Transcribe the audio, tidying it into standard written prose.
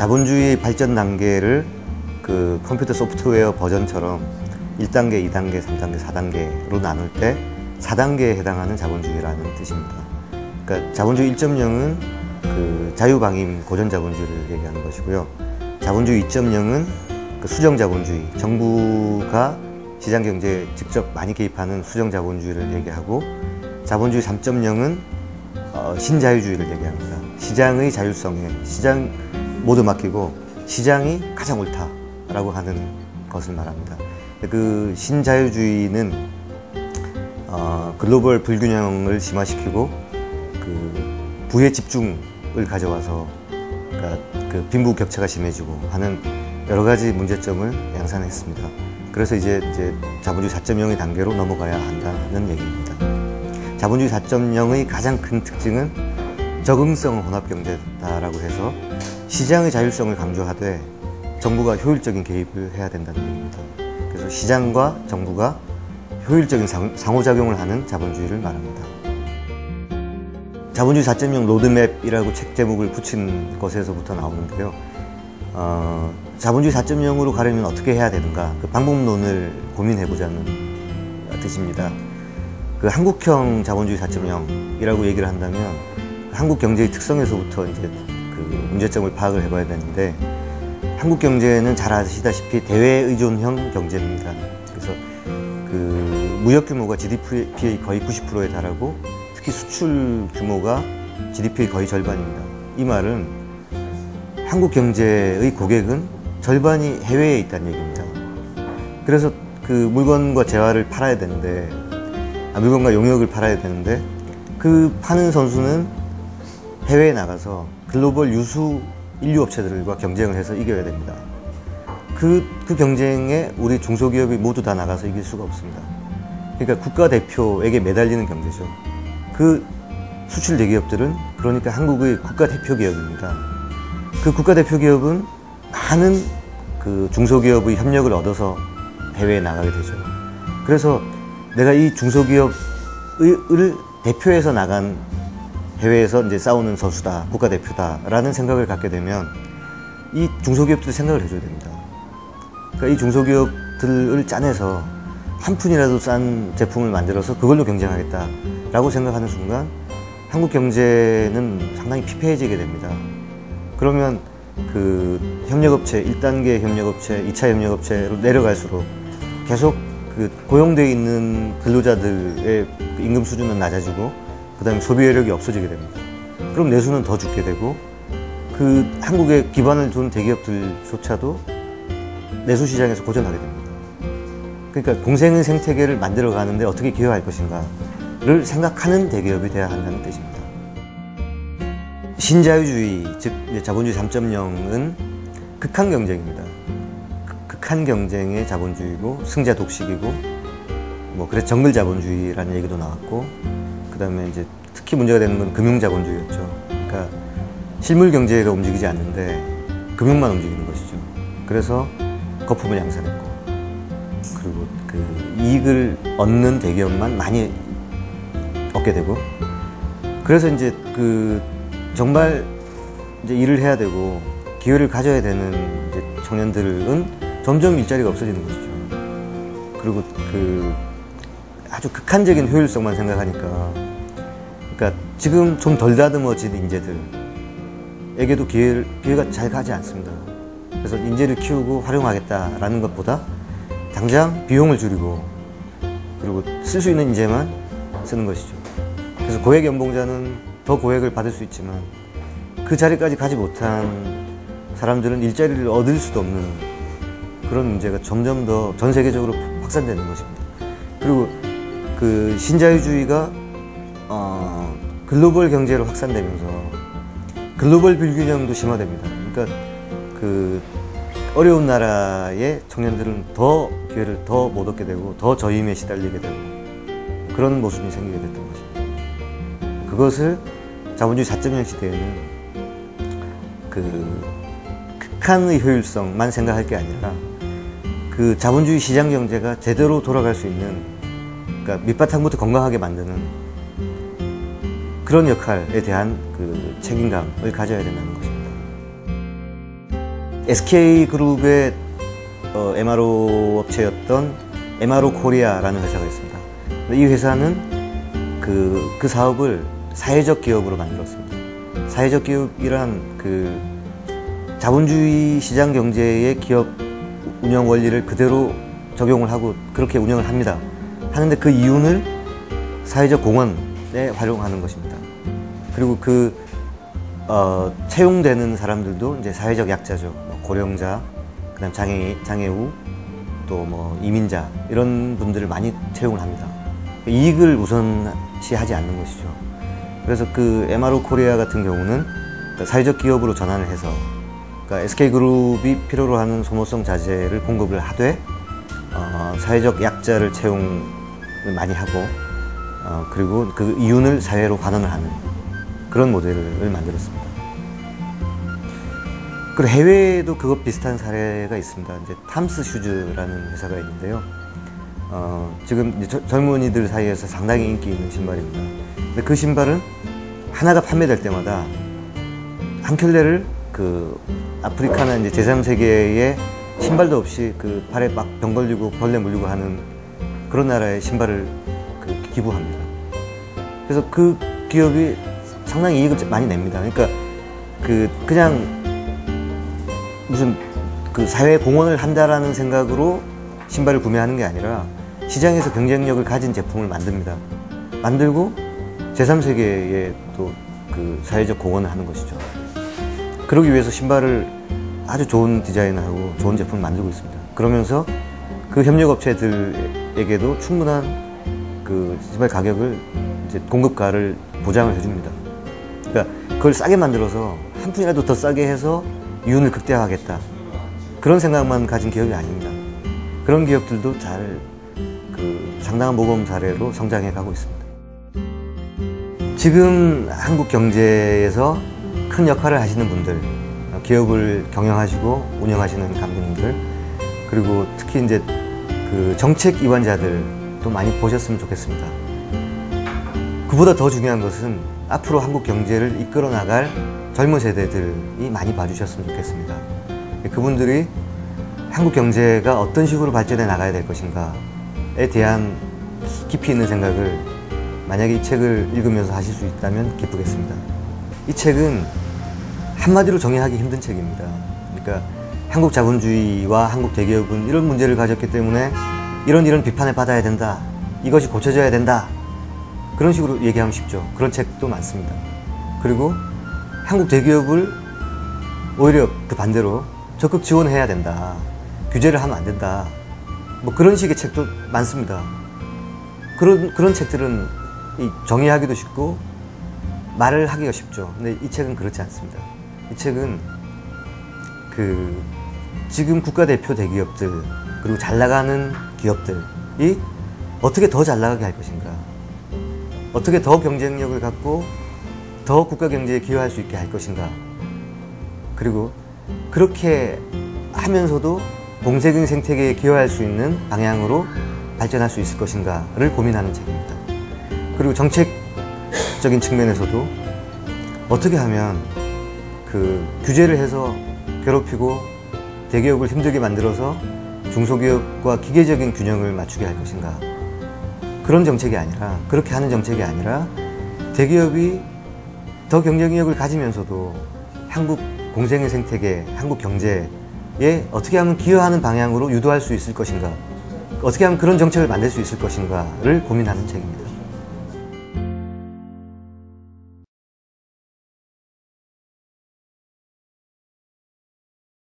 자본주의 발전 단계를 그 컴퓨터 소프트웨어 버전처럼 1단계, 2단계, 3단계, 4단계로 나눌 때 4단계에 해당하는 자본주의라는 뜻입니다. 그러니까 자본주의 1.0은 그 자유방임 고전자본주의를 얘기하는 것이고요. 자본주의 2.0은 그 수정자본주의, 정부가 시장경제에 직접 많이 개입하는 수정자본주의를 얘기하고, 자본주의 3.0은 신자유주의를 얘기합니다. 시장의 자율성에 시장 모두 맡기고 시장이 가장 옳다라고 하는 것을 말합니다. 그 신자유주의는 글로벌 불균형을 심화시키고 그 부의 집중을 가져와서 그러니까 그 빈부격차가 심해지고 하는 여러 가지 문제점을 양산했습니다. 그래서 이제 자본주의 4.0의 단계로 넘어가야 한다는 얘기입니다. 자본주의 4.0의 가장 큰 특징은 적응성 혼합경제다라고 해서 시장의 자율성을 강조하되 정부가 효율적인 개입을 해야 된다는 얘기입니다. 그래서 시장과 정부가 효율적인 상호작용을 하는 자본주의를 말합니다. 자본주의 4.0 로드맵이라고 책 제목을 붙인 것에서부터 나오는데요. 자본주의 4.0으로 가려면 어떻게 해야 되는가, 그 방법론을 고민해보자는 뜻입니다. 그 한국형 자본주의 4.0이라고 얘기를 한다면 한국 경제의 특성에서부터 이제 그 문제점을 파악을 해봐야 되는데, 한국 경제는 잘 아시다시피 대외 의존형 경제입니다. 그래서 그 무역 규모가 GDP의 거의 90%에 달하고 특히 수출 규모가 GDP의 거의 절반입니다. 이 말은 한국 경제의 고객은 절반이 해외에 있다는 얘기입니다. 그래서 그 물건과 재화를 팔아야 되는데, 물건과 용역을 팔아야 되는데, 그 파는 선수는 해외에 나가서 글로벌 유수 인류 업체들과 경쟁을 해서 이겨야 됩니다. 그 경쟁에 우리 중소기업이 모두 다 나가서 이길 수가 없습니다. 그러니까 국가대표에게 매달리는 경제죠. 그 수출 대기업들은 그러니까 한국의 국가대표 기업입니다. 그 국가대표 기업은 많은 그 중소기업의 협력을 얻어서 해외에 나가게 되죠. 그래서 내가 이 중소기업을 대표해서 나간 해외에서 이제 싸우는 선수다, 국가대표다라는 생각을 갖게 되면 이 중소기업들이 생각을 해줘야 됩니다. 그러니까 이 중소기업들을 짜내서 한 푼이라도 싼 제품을 만들어서 그걸로 경쟁하겠다라고 생각하는 순간 한국 경제는 상당히 피폐해지게 됩니다. 그러면 그 협력업체, 1단계 협력업체, 2차 협력업체로 내려갈수록 계속 그 고용되어 있는 근로자들의 임금 수준은 낮아지고 그 다음에 소비력이 없어지게 됩니다. 그럼 내수는 더 죽게 되고 그 한국에 기반을 둔 대기업들조차도 내수 시장에서 고전하게 됩니다. 그러니까 공생의 생태계를 만들어 가는데 어떻게 기여할 것인가를 생각하는 대기업이 되어야 한다는 뜻입니다. 신자유주의, 즉 자본주의 3.0은 극한 경쟁입니다. 극한 경쟁의 자본주의고 승자 독식이고, 뭐 그래서 정글 자본주의라는 얘기도 나왔고, 그 다음에 이제 특히 문제가 되는 건 금융자본주의였죠. 그러니까 실물 경제가 움직이지 않는데 금융만 움직이는 것이죠. 그래서 거품을 양산했고, 그리고 그 이익을 얻는 대기업만 많이 얻게 되고, 그래서 이제 그 정말 이제 일을 해야 되고 기회를 가져야 되는 이제 청년들은 점점 일자리가 없어지는 것이죠. 그리고 그 아주 극한적인 효율성만 생각하니까, 그러니까 지금 좀 덜 다듬어진 인재들에게도 기회가 잘 가지 않습니다. 그래서 인재를 키우고 활용하겠다라는 것보다 당장 비용을 줄이고 그리고 쓸 수 있는 인재만 쓰는 것이죠. 그래서 고액 연봉자는 더 고액을 받을 수 있지만 그 자리까지 가지 못한 사람들은 일자리를 얻을 수도 없는 그런 문제가 점점 더 전 세계적으로 확산되는 것입니다. 그리고 그 신자유주의가 글로벌 경제로 확산되면서 글로벌 불균형도 심화됩니다. 그러니까 그 어려운 나라의 청년들은 더 기회를 더 못 얻게 되고 더 저임에 시달리게 되고 그런 모습이 생기게 됐던 것입니다. 그것을 자본주의 4.0 시대에는 그 극한의 효율성만 생각할 게 아니라 그 자본주의 시장 경제가 제대로 돌아갈 수 있는, 그러니까 밑바탕부터 건강하게 만드는 그런 역할에 대한 그 책임감을 가져야 된다는 것입니다. SK그룹의 MRO 업체였던 MRO 코리아라는 회사가 있습니다. 이 회사는 그 사업을 사회적 기업으로 만들었습니다. 사회적 기업이란 그 자본주의 시장 경제의 기업 운영 원리를 그대로 적용을 하고 그렇게 운영을 합니다. 하는데 그 이윤을 사회적 공헌에 활용하는 것입니다. 그리고 채용되는 사람들도 이제 사회적 약자죠. 고령자, 그다음 장애우, 또 뭐 이민자 이런 분들을 많이 채용을 합니다. 이익을 우선시하지 않는 것이죠. 그래서 그 MRO 코리아 같은 경우는 사회적 기업으로 전환을 해서 그러니까 SK그룹이 필요로 하는 소모성 자재를 공급을 하되 사회적 약자를 채용을 많이 하고 그리고 그 이윤을 사회로 환원을 하는 그런 모델을 만들었습니다. 그리고 해외에도 그것 비슷한 사례가 있습니다. 이제 탐스 슈즈라는 회사가 있는데요. 지금 이제 젊은이들 사이에서 상당히 인기 있는 신발입니다. 근데 그 신발은 하나가 판매될 때마다 한 켤레를 그 아프리카나 이제 제3세계에 신발도 없이 그 발에 막 병 걸리고 벌레 물리고 하는 그런 나라의 신발을 기부합니다. 그래서 그 기업이 상당히 이익을 많이 냅니다. 그러니까 그냥 무슨 그 사회 공헌을 한다라는 생각으로 신발을 구매하는 게 아니라 시장에서 경쟁력을 가진 제품을 만듭니다. 만들고 제3세계에 또 그 사회적 공헌을 하는 것이죠. 그러기 위해서 신발을 아주 좋은 디자인을 하고 좋은 제품을 만들고 있습니다. 그러면서 그 협력업체들에게도 충분한 그 신발 가격을 이제 공급가를 보장을 해줍니다. 그러니까 그걸 싸게 만들어서 한 푼이라도 더 싸게 해서 이윤을 극대화하겠다. 그런 생각만 가진 기업이 아닙니다. 그런 기업들도 상당한 모범 사례로 성장해 가고 있습니다. 지금 한국 경제에서 큰 역할을 하시는 분들, 기업을 경영하시고 운영하시는 감독님들, 그리고 특히 이제 그 정책 위반자들도 많이 보셨으면 좋겠습니다. 그보다 더 중요한 것은 앞으로 한국 경제를 이끌어 나갈 젊은 세대들이 많이 봐주셨으면 좋겠습니다. 그분들이 한국 경제가 어떤 식으로 발전해 나가야 될 것인가에 대한 깊이 있는 생각을 만약에 이 책을 읽으면서 하실 수 있다면 기쁘겠습니다. 이 책은 한마디로 정의하기 힘든 책입니다. 그러니까 한국 자본주의와 한국 대기업은 이런 문제를 가졌기 때문에 이런 비판을 받아야 된다. 이것이 고쳐져야 된다. 그런 식으로 얘기하면 쉽죠. 그런 책도 많습니다. 그리고 한국 대기업을 오히려 그 반대로 적극 지원해야 된다. 규제를 하면 안 된다. 뭐 그런 식의 책도 많습니다. 그런 책들은 정의하기도 쉽고 말을 하기가 쉽죠. 근데 이 책은 그렇지 않습니다. 이 책은 지금 국가대표 대기업들 그리고 잘 나가는 기업들이 어떻게 더 잘 나가게 할 것인가, 어떻게 더 경쟁력을 갖고 더 국가 경제에 기여할 수 있게 할 것인가, 그리고 그렇게 하면서도 공세경 생태계에 기여할 수 있는 방향으로 발전할 수 있을 것인가를 고민하는 책입니다. 그리고 정책적인 측면에서도 어떻게 하면 규제를 해서 괴롭히고 대기업을 힘들게 만들어서 중소기업과 기계적인 균형을 맞추게 할 것인가, 그런 정책이 아니라, 그렇게 하는 정책이 아니라 대기업이 더 경쟁력을 가지면서도 한국 공생의 생태계, 한국 경제에 어떻게 하면 기여하는 방향으로 유도할 수 있을 것인가, 어떻게 하면 그런 정책을 만들 수 있을 것인가를 고민하는 책입니다.